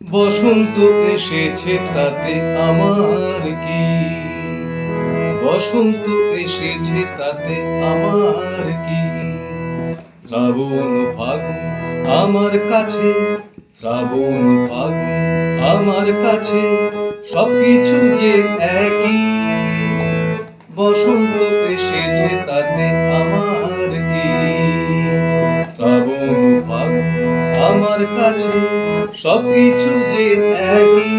বসন্ত এসেছে তাতে আমার কি, বসন্ত এসেছে তাতে আমার কি। শ্রাবণ ফাগুন আমার কাছে, শ্রাবণ ফাগুন আমার কাছে সবকিছু যে একই। বসন্ত এসেছে তাতে আমার কি, শ্রাবণ ফাগুন আমার কাছে সবকিছু যে একই।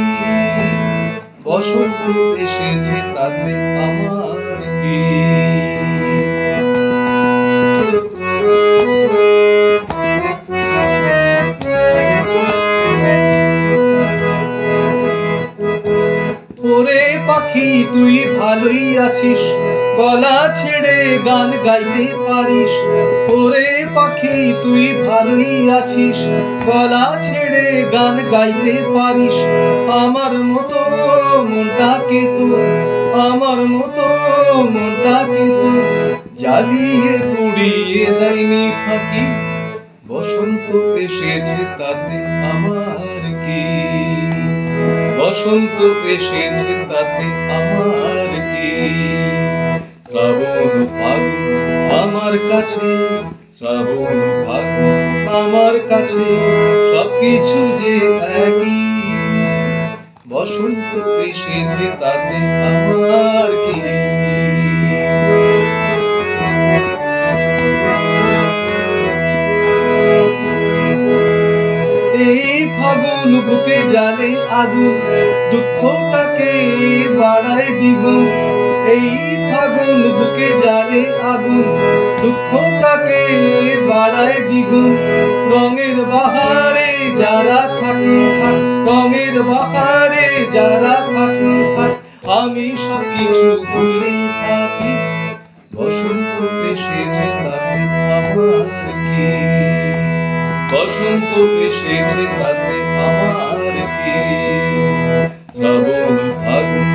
বসন্ত এসেছে তাতে আমার কি। ওরে পাখি তুই ভালোই আছিস, গলা ছেড়ে গান গাইতে পারিস। ওরে পাখি তুই ভালোই আছিস, গলা ছেড়ে গান গাইতে পারিস। আমার মতো মনটাকে তোর, আমার মতো মনটাকে তোর জ্বালিয়ে পুড়িয়ে দেয়নি ফাঁকি। বসন্ত এসেছে তাতে আমার কি, বসন্ত এসেছে তাতে আমার কি। শ্রাবণ ফাগুন আমার কাছে, শ্রাবণ ফাগুন আমার কাছে সবকিছু যে একই। বসন্ত এসেছে তাতে আমার কি। এই ফাগুন বুকে জ্বালে আগুন, দুঃখটাকে বাড়ায় দ্বিগুণ। এই ফাগুন বুকে জ্বালে আগুন, দুঃখটাকে বাড়ায় দ্বিগুণ। রঙের বাহারে যারা থাকে থাক, রঙের বাহারে যারা থাকে থাক, আমি সবকিছু ভুলে থাকি। বসন্ত এসেছে তাতে আমার কি, বসন্ত এসেছে তাতে আমার কি। শ্রাবণ ফাগুন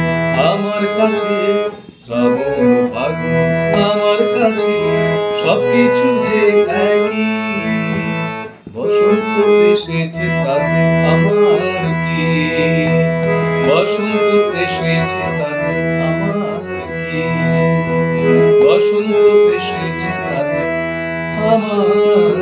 আমার কাছে, শ্রাবণ ফাগুন আমার কাছে সবকিছু যে একই। বসন্ত এসেছে তাতে আমার কি, বসন্ত এসেছে তাতে আমার কি। বসন্ত এসেছে তাতে আমার